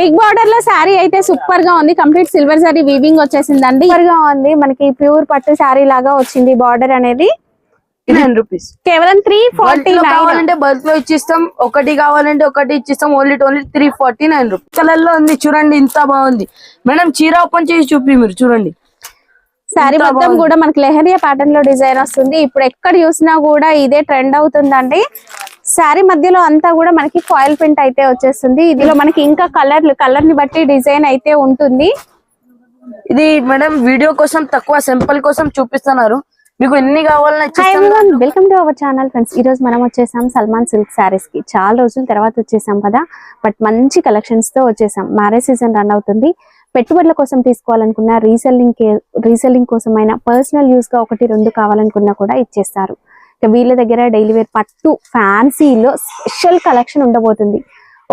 Big border లో శారీ అయితే super గా ఉంది. కంప్లీట్ సిల్వర్ సారీ వీవింగ్ వచ్చేసిందండి. సూపర్ గా ఉంది. మనకి ప్యూర్ పట్టు శారీ లాగా వచ్చింది బార్డర్ అనేది. రూపీస్ కేవలం 349 కావాలంటే బల్క్ లో ఇచ్చిస్తాం. ఒకటి కావాలంటే ఒకటి ఇచ్చిస్తాం. Only 349 rupees. కలర్ లో ఉంది చూడండి, ఇంత బాగుంది మేడం. చీర ఓపెన్ చేసి చూపి మీరు చూడండి. శారీ మొత్తం కూడా మనకి లెహరియా ప్యాటర్న్ లో డిజైన్ వస్తుంది. ఇప్పుడు ఎక్కడ చూసినా కూడా ఇదే ట్రెండ్ అవుతుందండి. శారీ మధ్యలో అంతా కూడా మనకి ఫాయిల్ ప్రింట్ అయితే వచ్చేస్తుంది. ఇదిలో మనకి ఇంకా కలర్ ని బట్టి డిజైన్ అయితే ఉంటుంది. ఇది మేడం వీడియో కోసం తక్కువ సింపుల్ కోసం చూపిస్తున్నారు. మీకు ఎన్ని కావాలన్నా welcome to our channel friends. ఈ రోజు మనం వచ్చేసాం సల్మాన్ సిల్క్ శారీస్ కి. చాలా రోజుల తర్వాత వచ్చేసాం కదా, బట్ మంచి కలెక్షన్స్ తో వచ్చేసాం. మ్యారేజ్ సీజన్ రన్ అవుతుంది. పెట్టుబడుల కోసం తీసుకోవాలనుకున్న, రీసెల్లింగ్ కోసమైనా, పర్సనల్ యూస్ గా 1-2 కావాలనుకున్నా కూడా ఇచ్చేస్తారు. వీళ్ళ దగ్గర డైలీ వేర్ పట్టు ఫ్యాన్సీలో స్పెషల్ కలెక్షన్ ఉండబోతుంది.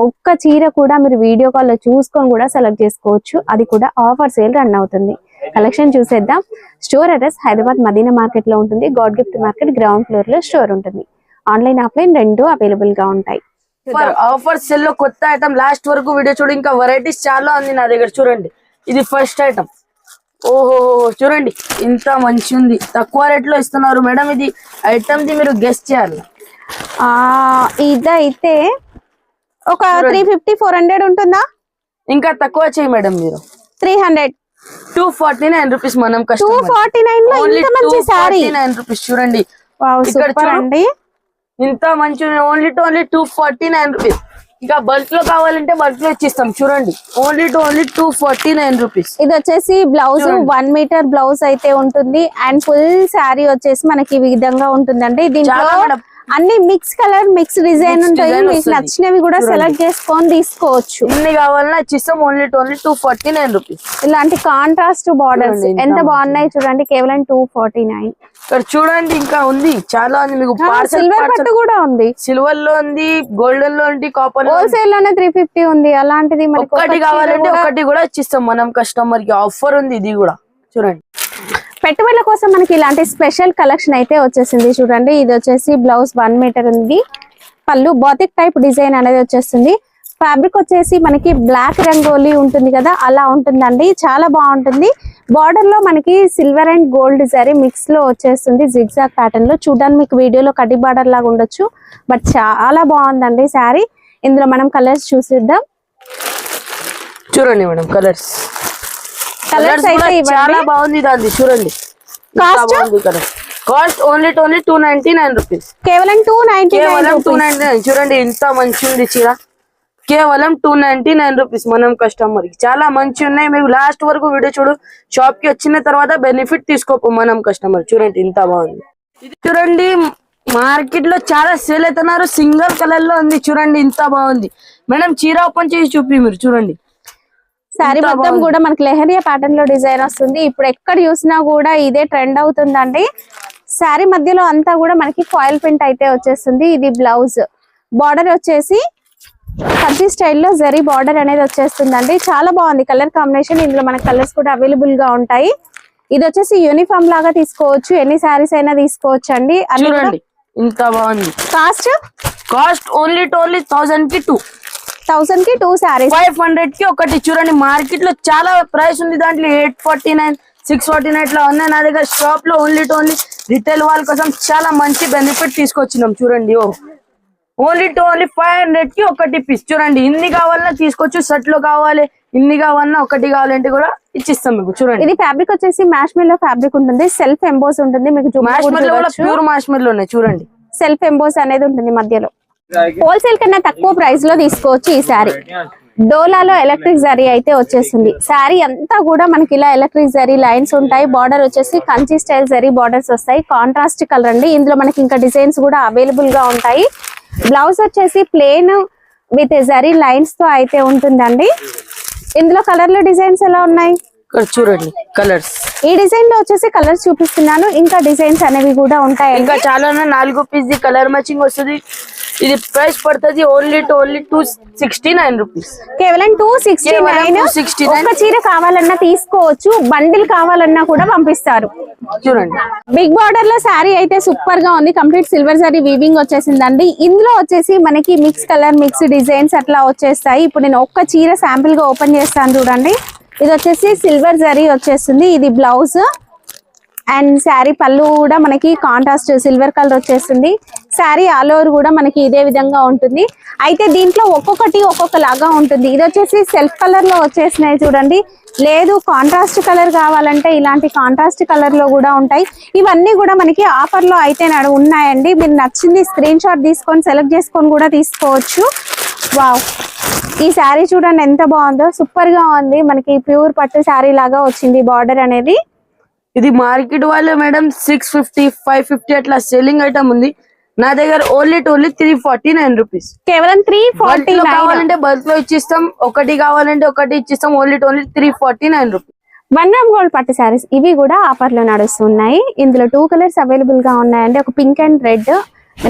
ఒక్క చీర కూడా మీరు వీడియో కాల్ లో చూసుకొని కూడా సెలెక్ట్ చేసుకోవచ్చు. అది కూడా ఆఫర్ సేల్ రన్ అవుతుంది. కలెక్షన్ చూసేద్దాం. Store address Hyderabad Madina market లో ఉంటుంది. God gift market ground floor లో స్టోర్ ఉంటుంది. ఆన్లైన్ ఆఫ్లైన్ రెండు అవైలబుల్ గా ఉంటాయి. ఆఫర్ సెల్ లో కొత్త ఐటమ్ లాస్ట్ వరకు వీడియో చూడు. ఇంకా వెరైటీస్ చాలా ఉంది నా దగ్గర. చూడండి, ఇది ఫస్ట్ ఐటమ్. ఓహో చూడండి, ఇంత మంచి ఉంది. తక్కువ రేట్ లో ఇస్తున్నారు మేడం. ఇది ఐటమ్ ది మీరు గెస్ట్ చేయాలి. ఇదైతే ఒక 350-400 ఉంటుందా? ఇంకా తక్కువ చేయి మేడం మీరు. 300 249 రూపీస్. మనం 249 లో ఇంత మంచి సారీ. 249 రూపీస్ చూడండి. ఇక్కడ చూడండి, ఇంత మంచి ఓన్లీ 249 రూపీస్. ఇంకా బల్క్ లో కావాలంటే బల్క్ లో ఇచ్చిస్తాం. చూడండి, ఓన్లీ 249 రూపీస్. ఇది వచ్చేసి బ్లౌజ్ 1 మీటర్ బ్లౌజ్ అయితే ఉంటుంది. అండ్ ఫుల్ శారీ వచ్చేసి మనకి ఈ విధంగా ఉంటుందండి. దీంట్లో అన్ని మిక్స్ కలర్, మిక్స్ డిజైన్ ఉంటాయి. మీకు నచ్చినవి కూడా సెలెక్ట్ చేసుకొని తీసుకోవచ్చు. ఎన్ని కావాలన్నా ఇచ్చిస్తాం. Only 249 rupees. ఇలాంటి కాంట్రాస్ట్ బార్డర్స్ ఎంత బాగున్నాయి చూడండి. కేవలం 249. ఇక్కడ చూడండి, ఇంకా ఉంది చాలా ఉంది. మీకు సిల్వర్ పట్టు కూడా ఉంది. సిల్వర్ లో ఉంది, గోల్డెన్ లో ఉంది, కాపర్ హోల్సేల్ లోనే 350 ఉంది. అలాంటిది మనకి ఒకటి కావాలంటే ఒకటి కూడా ఇచ్చిస్తాం మనం కస్టమర్ కి. ఆఫర్ ఉంది ఇది కూడా. చూడండి, పెట్టుబడుల కోసం మనకి ఇలాంటి స్పెషల్ కలెక్షన్ అయితే వచ్చేసింది. చూడండి, ఇది వచ్చేసి బ్లౌజ్ 1 మీటర్ ఉంది. పళ్ళు బాతిక్ టైప్ డిజైన్ అనేది వచ్చేస్తుంది. ఫ్యాబ్రిక్ వచ్చేసి మనకి బ్లాక్ రంగోలీ ఉంటుంది కదా, అలా ఉంటుందండి. చాలా బాగుంటుంది. బార్డర్ లో మనకి silver and gold zari mix లో వచ్చేస్తుంది. జిగ్జాగ్ ప్యాటర్న్ లో. చూడడానికి మీకు వీడియోలో కడ్డీ బార్డర్ లాగా ఉండొచ్చు, బట్ చాలా బాగుందండి శారీ. ఇందులో మనం కలర్స్ చూసిద్దాం. చూడండి మేడం, కలర్స్ అయితే చాలా బాగుంది. దాన్ని చూడండి, కాస్ట్ ఓన్లీ 299 రూపీస్. కేవలం 299. చూడండి, ఇంత మంచి ఉంది చీర. కేవలం 299 రూపీస్. మనం కస్టమర్ కి చాలా మంచి ఉన్నాయి. మీరు లాస్ట్ వరకు వీడియో చూడు. షాప్ కి వచ్చిన తర్వాత బెనిఫిట్ తీసుకోపు మనం కస్టమర్. చూడండి, ఇంత బాగుంది. ఇది చూడండి, మార్కెట్ లో చాలా సేల్ అవుతున్నారు. సింగిల్ కలర్ లో ఉంది. చూడండి, ఇంత బాగుంది మేడం. చీర ఓపెన్ చేసి చూపి మీరు చూడండి. శారీ మొత్తం కూడా మనకి లెహరియా ప్యాటర్న్ లో డిజైన్ వస్తుంది. ఇప్పుడు ఎక్కడ చూసినా కూడా ఇదే ట్రెండ్ అవుతుందండి. శారీ మధ్యలో అంతా కూడా మనకి ఫాయిల్ ప్రింట్ అయితే వచ్చేస్తుంది. ఇది బ్లౌజ్. బార్డర్ వచ్చేసి కంచి స్టైల్లో జరీ బార్డర్ అనేది వచ్చేస్తుందండి. చాలా బాగుంది కలర్ కాంబినేషన్. ఇందులో మనకి కలర్స్ కూడా అవైలబుల్ గా ఉంటాయి. ఇది వచ్చేసి యూనిఫామ్ లాగా తీసుకోవచ్చు. ఎన్ని శారీస్ అయినా తీసుకోవచ్చు అండి. ఇంత బాగుంది. కాస్ట్ ఓన్లీ 1000 కి 2 శారీస్. 500 కి ఒకటి. చూడండి, మార్కెట్ లో చాలా ప్రైస్ ఉంది. దాంట్లో 849, 649 ఇట్లా ఉన్నాయి. నా దగ్గర షాప్ లో ఓన్లీ రిటైల్ వాళ్ళ కోసం చాలా మంచి బెనిఫిట్ తీసుకొచ్చినాం. చూడండి, ఓన్లీ 500 కి ఒకటి పీస్. చూడండి, ఇన్ని కావాలన్నా తీసుకోవచ్చు. సెట్ లో కావాలి, ఇన్ని కావాలన్నా ఒకటి కావాలంటే కూడా ఇచ్చిస్తాం మీకు. చూడండి, ఇది ఫ్యాబ్రిక్ వచ్చేసి మ్యాష్మెల్లో ఫ్యాబ్రిక్ ఉంటుంది. సెల్ఫ్ ఎంబోస్ ఉంటుంది. మీకు ప్యూర్ మ్యాష్మెల్లో ఉన్నాయి. చూడండి, సెల్ఫ్ ఎంబోస్ అనేది ఉంటుంది మధ్యలో. హోల్సేల్ కన్నా తక్కువ ప్రైస్ లో తీసుకోవచ్చు. ఈ శారీ డోలాలో ఎలక్ట్రిక్ జరీ అయితే వచ్చేస్తుంది. శారీ అంతా కూడా మనకి ఇలా ఎలక్ట్రిక్ జరీ లైన్స్ ఉంటాయి. బార్డర్ వచ్చేసి కంచి స్టైల్ జరీ బార్డర్స్ వస్తాయి. కాంట్రాస్ట్ కలర్ అండి. ఇందులో మనకి ఇంకా డిజైన్స్ కూడా అవైలబుల్ గా ఉంటాయి. బ్లౌజ్ వచ్చేసి ప్లేన్ విత్ జరీ లైన్స్ తో అయితే ఉంటుందండి. ఇందులో కలర్లు డిజైన్స్ ఎలా ఉన్నాయి చూడండి. కలర్స్ ఈ డిజైన్ లో వచ్చేసి కలర్స్ చూపిస్తున్నాను. ఇంకా డిజైన్స్ అనేవి కూడా ఉంటాయి. ఇంకా చాలా 4 పీస్ కలర్ మ్యాచింగ్ వస్తుంది. ఇది ప్రైస్ పడుతుంది ఓన్లీ 269 రూపీస్. కేవలం 269. 269. ఒక్క చీర కావాలన్నా తీసుకోవచ్చు, బండిల్ కావాలన్నా కూడా పంపిస్తారు. చూడండి బిగ్ బార్డర్ లో శారీ అయితే సూపర్ గా ఉంది. కంప్లీట్ సిల్వర్ జరీ వీవింగ్ వచ్చేసిందండి. ఇందులో వచ్చేసి మనకి మిక్స్ కలర్, మిక్స్ డిజైన్స్ అట్లా వచ్చేస్తాయి. ఇప్పుడు నేను ఒక్క చీర శాంపిల్ గా ఓపెన్ చేస్తాను చూడండి. ఇది వచ్చేసి సిల్వర్ జరీ వచ్చేస్తుంది. ఇది బ్లౌజ్ అండ్ శారీ పళ్ళు కూడా మనకి కాంట్రాస్ట్ సిల్వర్ కలర్ వచ్చేస్తుంది. శారీ ఆల్ ఓవర్ కూడా మనకి ఇదే విధంగా ఉంటుంది. అయితే దీంట్లో ఒక్కొక్కటి ఒక్కొక్క లాగా ఉంటుంది. ఇది వచ్చేసి సెల్ఫ్ కలర్ లో వచ్చేసినాయి చూడండి. లేదు కాంట్రాస్ట్ కలర్ కావాలంటే ఇలాంటి కాంట్రాస్ట్ కలర్ లో కూడా ఉంటాయి. ఇవన్నీ కూడా మనకి ఆఫర్ లో అయితే ఉన్నాయండి. మీరు నచ్చింది స్క్రీన్ షాట్ తీసుకొని సెలెక్ట్ చేసుకొని కూడా తీసుకోవచ్చు. వావ్, ఈ శారీ చూడండి ఎంత బాగుందో, సూపర్ గా ఉంది. మనకి ప్యూర్ పట్టు శారీ లాగా వచ్చింది బార్డర్ అనేది. ఇది మార్కెట్ వాళ్ళే మేడం 650, 550 అట్లా సెల్లింగ్ ఐటమ్ ఉంది. నా దగ్గర ఓన్లీ 349 రూపీస్. కేవలం 349. కావాలంటే బల్క్ లో ఇచ్చిస్తాం, ఒకటి కావాలంటే ఒకటి ఇచ్చిస్తాం. Only 349 rupees. 1 గ్రామ్ గోల్డ్ పట్టు శారీస్ ఇవి కూడా ఆఫర్ లో నడుస్తున్నాయి. ఇందులో 2 కలర్స్ అవైలబుల్ గా ఉన్నాయండి. ఒక పింక్ అండ్ రెడ్,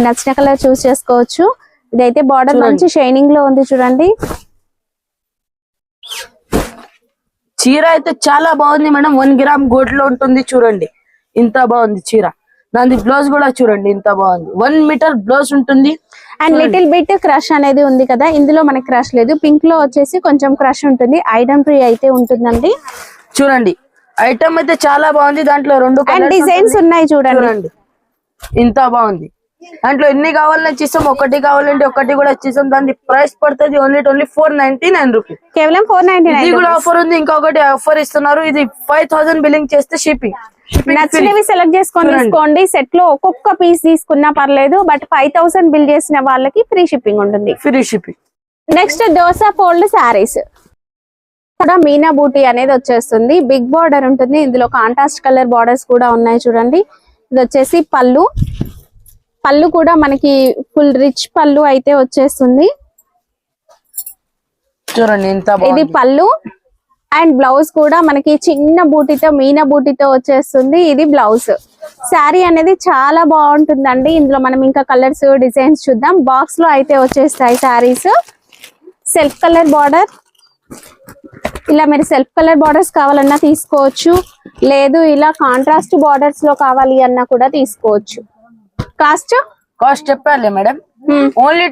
నచ్చిన కలర్ చూస్ చేసుకోవచ్చు. ఇదైతే బార్డర్ మంచి షైనింగ్ లో ఉంది చూడండి. చీర అయితే చాలా బాగుంది మేడం. 1 గ్రామ్ గోల్డ్ లో ఉంటుంది చూడండి, ఇంత బాగుంది చీర. దాని బ్లౌజ్ కూడా చూడండి ఇంత బాగుంది. 1 మీటర్ బ్లౌజ్ ఉంటుంది. అండ్ లిటిల్ బిట్ క్రష్ అనేది ఉంది కదా, ఇందులో మనకి క్రష్ లేదు. పింక్ లో వచ్చేసి కొంచెం క్రష్ ఉంటుంది. ఐటమ్ ఫ్రీ అయితే ఉంటుందండి. చూడండి ఐటమ్ అయితే చాలా బాగుంది. దాంట్లో 2 డిజైన్స్ ఉన్నాయి చూడండి. ఇంత బాగుంది. దాంట్లో ఎన్ని కావాలని ఇచ్చిస్తాం, ఒకటి కావాలంటే ఒకటి కూడా ఇచ్చిస్తాం. దాని ప్రైస్ పడుతుంది ఓన్లీ 499 రూపీస్. కేవలం 499. ఇది కూడా ఆఫర్ ఉంది. ఇంకొకటి ఆఫర్ ఇస్తున్నారు. ఇది 5000 బిల్లింగ్ చేస్తే షిప్పింగ్. నచ్చినవి సెలెక్ట్ చేసుకొని తీసుకోండి. సెట్ లో ఒక్కొక్క పీస్ తీసుకున్నా పర్లేదు, బట్ 5000 బిల్ చేసిన వాళ్ళకి ఫ్రీ షిప్పింగ్ ఉంటుంది. Free shipping. Next dosa fold saris కూడా మీనా బూటీ అనేది వచ్చేస్తుంది. బిగ్ బార్డర్ ఉంటుంది. ఇందులో కాంట్రాస్ట్ కలర్ బార్డర్స్ కూడా ఉన్నాయి చూడండి. ఇది వచ్చేసి పళ్ళు. పళ్ళు కూడా మనకి ఫుల్ రిచ్ పళ్ళు అయితే వచ్చేస్తుంది చూడండి ఎంత ఇది బాగుంది. పళ్ళు అండ్ బ్లౌజ్ కూడా మనకి చిన్న బూటీతో, మీనా బూటీతో వచ్చేస్తుంది. ఇది బ్లౌజ్. శారీ అనేది చాలా బాగుంటుందండి. ఇందులో మనం ఇంకా కలర్స్, డిజైన్స్ చూద్దాం. బాక్స్ లో అయితే వచ్చేస్తాయి శారీస్. సెల్ఫ్ కలర్ బార్డర్, ఇలా మీరు సెల్ఫ్ కలర్ బార్డర్స్ కావాలన్నా తీసుకోవచ్చు, లేదు ఇలా కాంట్రాస్ట్ బార్డర్స్ లో కావాలి అన్నా కూడా తీసుకోవచ్చు. కాస్ట్ చెప్పాలి madam. Only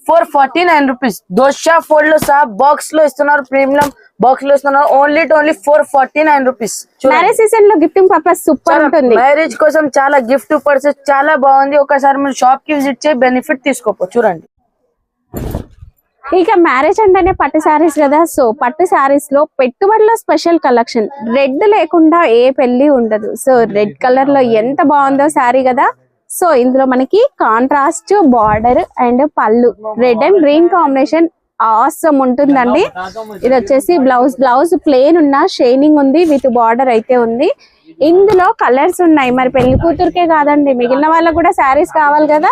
449 rupees. Dosa fold లో సహా బాక్స్ లో ఇస్తున్నారు, ప్రీమియం బాక్స్ లో ఇస్తున్నారు. Only 449 rupees. మ్యారేజ్ సీజన్ లో గిఫ్టింగ్ పర్పస్ సూపర్ ఉంటుంది. మ్యారేజ్ కోసం చాలా గిఫ్ట్ పర్సెస్ చాలా బాగుంది. ఒకసారి మీరు షాప్ కి విజిట్ చేసి బెనిఫిట్ తీసుకోపో. చూడండి ఇక మ్యారేజ్ అంటేనే పట్టు శారీస్ కదా. సో పట్టు శారీస్ లో పెట్టుబడిలో స్పెషల్ కలెక్షన్. రెడ్ లేకుండా ఏ పెళ్లి ఉండదు. సో రెడ్ కలర్ లో ఎంత బాగుందో శారీ కదా. సో ఇందులో మనకి కాంట్రాస్ట్ బార్డర్ అండ్ పళ్ళు, red and green combination awesome ఉంటుందండి. ఇది వచ్చేసి బ్లౌజ్. బ్లౌజ్ ప్లేన్ ఉన్న షైనింగ్ ఉంది, విత్ బార్డర్ అయితే ఉంది. ఇందులో కలర్స్ ఉన్నాయి. మరి పెళ్లి కూతురికే కాదండి, మిగిలిన వాళ్ళకు కూడా శారీస్ కావాలి కదా.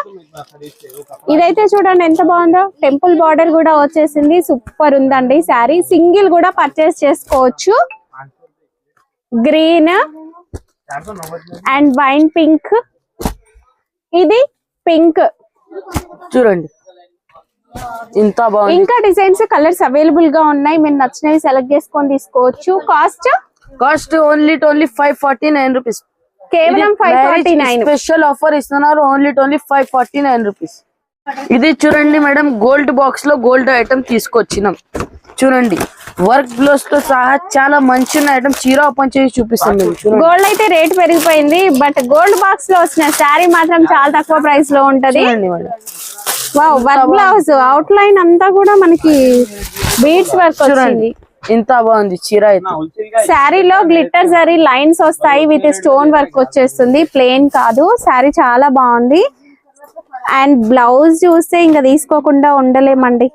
ఇదైతే చూడండి ఎంత బాగుందో. టెంపుల్ బార్డర్ కూడా వచ్చేసింది. సూపర్ ఉందండి శారీ. సింగిల్ కూడా పర్చేస్ చేసుకోవచ్చు. గ్రీన్ అండ్ వైన్ పింక్, ఇది పింక్ చూడండి ఇంత బాగుంది. ఇంకా డిజైన్స్, కలర్స్ అవైలబుల్ గా ఉన్నాయి. మీరు నచ్చినవి సెలెక్ట్ చేసుకొని తీసుకోవచ్చు. Cost only 549 rupees. కేవలం 549. స్పెషల్ ఆఫర్ ఇస్తున్నారు. Only 549 rupees. ఇది చూడండి మేడం, గోల్డ్ బాక్స్ లో గోల్డ్ ఐటమ్ తీసుకొచ్చినాం. చూడంండి వర్క్ బ్లౌజ్ తో సహా చాలా మంచి ఐటమ్. చీర ఓపెన్ చేసి చూపిస్తాను. గోల్డ్ అయితే రేట్ పెరిగిపోయింది, బట్ గోల్డ్ బాక్స్ లో వచ్చిన శారీ మాత్రం చాలా తక్కువ ప్రైస్ లో ఉంటది. Wow, work blouse out line అంతా కూడా మనకి బీడ్స్ వర్క్ వచ్చింది. ఇంత బాగుంది చీర అయితే. శారీలో గ్లిట్టర్ జరీ లైన్స్ వస్తాయి, విత్ స్టోన్ వర్క్ వచ్చేస్తుంది. ప్లేన్ కాదు, శారీ చాలా బాగుంది. అండ్ బ్లౌజ్ చూస్తే ఇంకా తీసుకోకుండా ఉండలేమండి.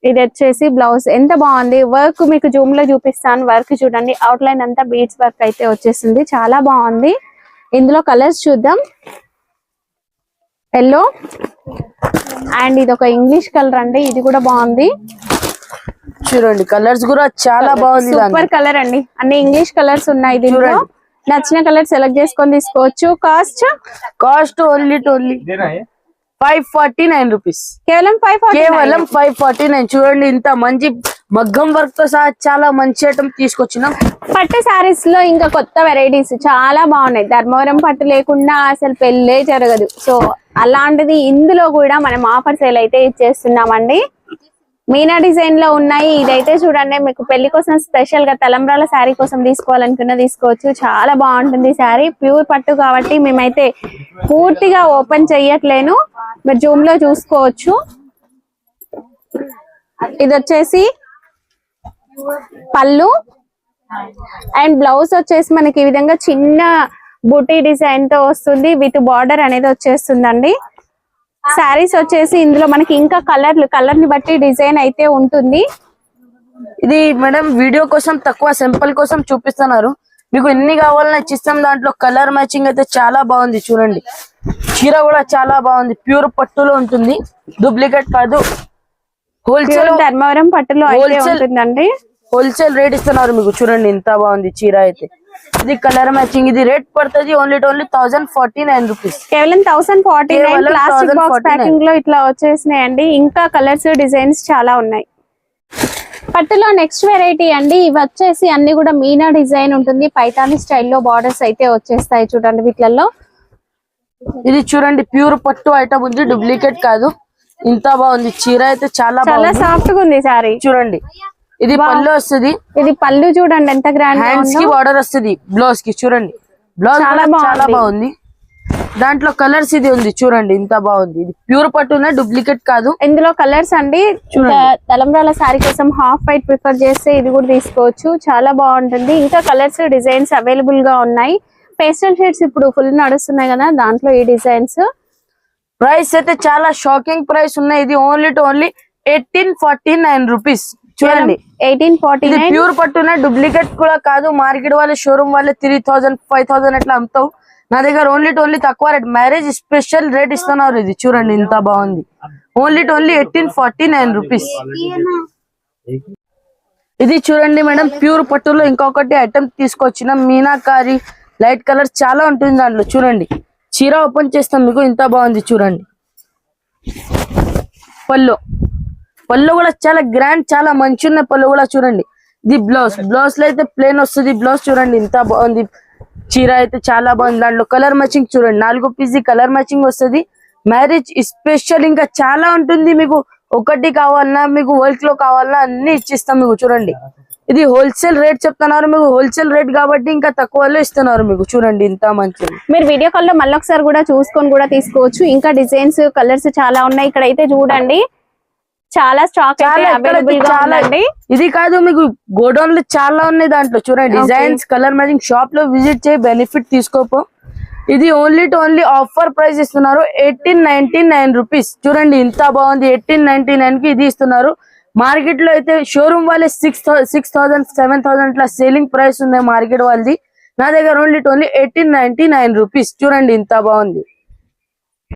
ఇది వచ్చేసి బ్లౌజ్ ఎంత బాగుంది. వర్క్ మీకు జూమ్ లో చూపిస్తాను. వర్క్ చూడండి, అవుట్ లైన్ అంతా బీడ్స్ వర్క్ అయితే వచ్చేసింది. చాలా బాగుంది. ఇందులో కలర్స్ చూద్దాం. ఎల్లో అండ్ ఇది ఒక ఇంగ్లీష్ కలర్ అండి, ఇది కూడా బాగుంది. చూడండి కలర్స్ కూడా చాలా బాగుంది. సూపర్ కలర్ అండి, అన్ని ఇంగ్లీష్ కలర్స్ ఉన్నాయి దీంట్లో. నచ్చిన కలర్ సెలెక్ట్ చేసుకొని తీసుకోవచ్చు. Cost only 549 rupees. కేవలం 549. కేవలం 549. చూడండి ఇంత మంచి మగ్గం వర్క్ తో సహా చాలా మంచి ఐటమ్ తీసుకొచ్చినాం. పట్టు సారీస్ లో ఇంకా కొత్త వెరైటీస్ చాలా బాగున్నాయి. ధర్మవరం పట్టు లేకుండా అసలు పెళ్ళే జరగదు. సో అలాంటిది ఇందులో కూడా మనం ఆఫర్ సేల్ అయితే ఇచ్చేస్తున్నామండి. మీనా డిజైన్ లో ఉన్నాయి. ఇదైతే చూడండి మీకు పెళ్లి కోసం స్పెషల్ గా తలంబ్రాల శారీ కోసం తీసుకోవాలనుకున్నా తీసుకోవచ్చు. చాలా బాగుంటుంది శారీ. ప్యూర్ పట్టు కాబట్టి మేమైతే పూర్తిగా ఓపెన్ చెయ్యట్లేను, మీరు జూమ్ లో చూసుకోవచ్చు. ఇది వచ్చేసి పళ్ళు అండ్ బ్లౌజ్ వచ్చేసి మనకి ఈ విధంగా చిన్న బూటీ డిజైన్ తో వస్తుంది. విత్ బార్డర్ అనేది వచ్చేస్తుందండి. శారీస్ వచ్చేసి ఇందులో మనకి ఇంకా కలర్ ని బట్టి డిజైన్ అయితే ఉంటుంది. ఇది మేడం వీడియో కోసం తక్కువ సింపుల్ కోసం చూపిస్తున్నారు. మీకు ఎన్ని కావాలన్నా ఇచ్చిస్తాం. దాంట్లో కలర్ మ్యాచింగ్ అయితే చాలా బాగుంది. చూడండి చీర కూడా చాలా బాగుంది. ప్యూర్ పట్టులో ఉంటుంది, డూప్లికేట్ కాదు. హోల్సేల్ ధర్మవరం పట్టులో అయితే ఉంటుందండి. హోల్సేల్ రేట్ ఇస్తున్నారు మీకు. చూడండి ఎంత బాగుంది చీర అయితే. ఇది కలర్ మ్యాచింగ్. ఇది రేట్ పడుతుంది ఓన్లీ 1049 రూపీస్. కేవలం 1049. ప్లాస్టిక్ బాక్స్ ప్యాకింగ్ లో ఇట్లా వచ్చేసినాయండి. ఇంకా కలర్స్ డిజైన్స్ చాలా ఉన్నాయి. పట్టులో నెక్స్ట్ వెరైటీ అండి. ఇవి వచ్చేసి అన్ని కూడా మీనా డిజైన్ ఉంటుంది. పైతాని స్టైల్లో బార్డర్స్ అయితే వచ్చేస్తాయి చూడండి వీటిలలో. ఇది చూడండి ప్యూర్ పట్టు ఐటమ్ ఉంది, డూప్లికేట్ కాదు. ఇంత బాగుంది చీర అయితే చాలా సాఫ్ట్ గా ఉంది సారీ. చూడండి ఇది పళ్ళు వస్తుంది. ఇది పళ్ళు చూడండి ఎంత గ్రాండ్. హ్యాండ్స్ కి బార్డర్ వస్తుంది, బ్లౌజ్ కి. చూడండి బ్లౌజ్ చాలా బాగుంది. దాంట్లో కలర్స్ ఇది ఉంది చూడండి ఇంత బాగుంది. ఇది ప్యూర్ పట్టునే, డూప్లికేట్ కాదు. ఇందులో కలర్స్ అండి. తలంబ్రాల శారీ కోసం హాఫ్ వైట్ ప్రిఫర్ చేస్తే ఇది కూడా తీసుకోవచ్చు. చాలా బాగుంటుంది. ఇంకా కలర్స్ డిజైన్స్ అవైలబుల్ గా ఉన్నాయి. పేస్టల్ షేడ్స్ ఇప్పుడు ఫుల్ నడుస్తున్నాయి కదా, దాంట్లో ఈ డిజైన్స్. ప్రైస్ అయితే చాలా షాకింగ్ ప్రైస్ ఉన్నాయి. ఇది ఓన్లీ 1849 రూపీస్. చూడండి 1849. ప్యూర్ పట్టునే, డూప్లికేట్ కూడా కాదు. మార్కెట్ వాళ్ళే, షోరూమ్ వాళ్ళే 3000 5000 అట్లా అమ్ముతావు. నా దగ్గర ఓన్లీ తక్కువ రేట్, మ్యారేజ్ స్పెషల్ రేట్ ఇస్తున్నారు. ఇది చూడండి ఇంత బాగుంది. Only 1849 rupees. ఇది చూడండి మేడం ప్యూర్ పట్టులో ఇంకొకటి ఐటమ్ తీసుకొచ్చిన మీనాకారి లైట్ కలర్ చాలా ఉంటుంది దాంట్లో. చూడండి చీర ఓపెన్ చేస్తాం మీకు. ఇంత బాగుంది చూడండి. పళ్ళు కూడా చాలా గ్రాండ్, చాలా మంచి ఉన్నాయి పళ్ళు కూడా. చూడండి ఇది బ్లౌజ్ లో అయితే ప్లేన్ వస్తుంది. బ్లౌజ్ చూడండి ఇంత బాగుంది. చీర అయితే చాలా బాగుంది. దాంట్లో కలర్ మ్యాచింగ్ చూడండి 4 పీస్ కలర్ మ్యాచింగ్ వస్తుంది. మ్యారేజ్ స్పెషల్ ఇంకా చాలా ఉంటుంది. మీకు ఒకటి కావాలన్నా, మీకు వర్క్ లో కావాలన్నా అన్ని ఇచ్చిస్తాం మీకు. చూడండి ఇది హోల్సేల్ రేట్ చెప్తున్నారు మీకు. హోల్సేల్ రేట్ కాబట్టి ఇంకా తక్కువలో ఇస్తున్నారు మీకు. చూడండి ఇంత మంచిది. మీరు వీడియో కాల్ లో మళ్ళీ ఒకసారి కూడా చూసుకొని కూడా తీసుకోవచ్చు. ఇంకా డిజైన్స్ కలర్స్ చాలా ఉన్నాయి. ఇక్కడ అయితే చూడండి చాలా స్టాక్ అవైలబుల్ గా ఉందండి. ఇది కాదు మీకు గోడౌన్ లో చాలా ఉన్నాయి. దాంట్లో చూడండి డిజైన్స్, కలర్ మ్యాచింగ్. షాప్ లో విజిట్ చేయి, బెనిఫిట్ తీసుకోపో. ఇది ఓన్లీ ఆఫర్ ప్రైస్ ఇస్తున్నారు 1899 రూపీస్. చూడండి ఇంత బాగుంది. 1899 కి ఇది ఇస్తున్నారు. మార్కెట్ లో అయితే షోరూమ్ వాళ్ళే 6000 7000 ఇట్లా సేలింగ్ ప్రైస్ ఉంది మార్కెట్ వాళ్ళది. నా దగ్గర ఓన్లీ 1899 రూపీస్. చూడండి ఇంత బాగుంది.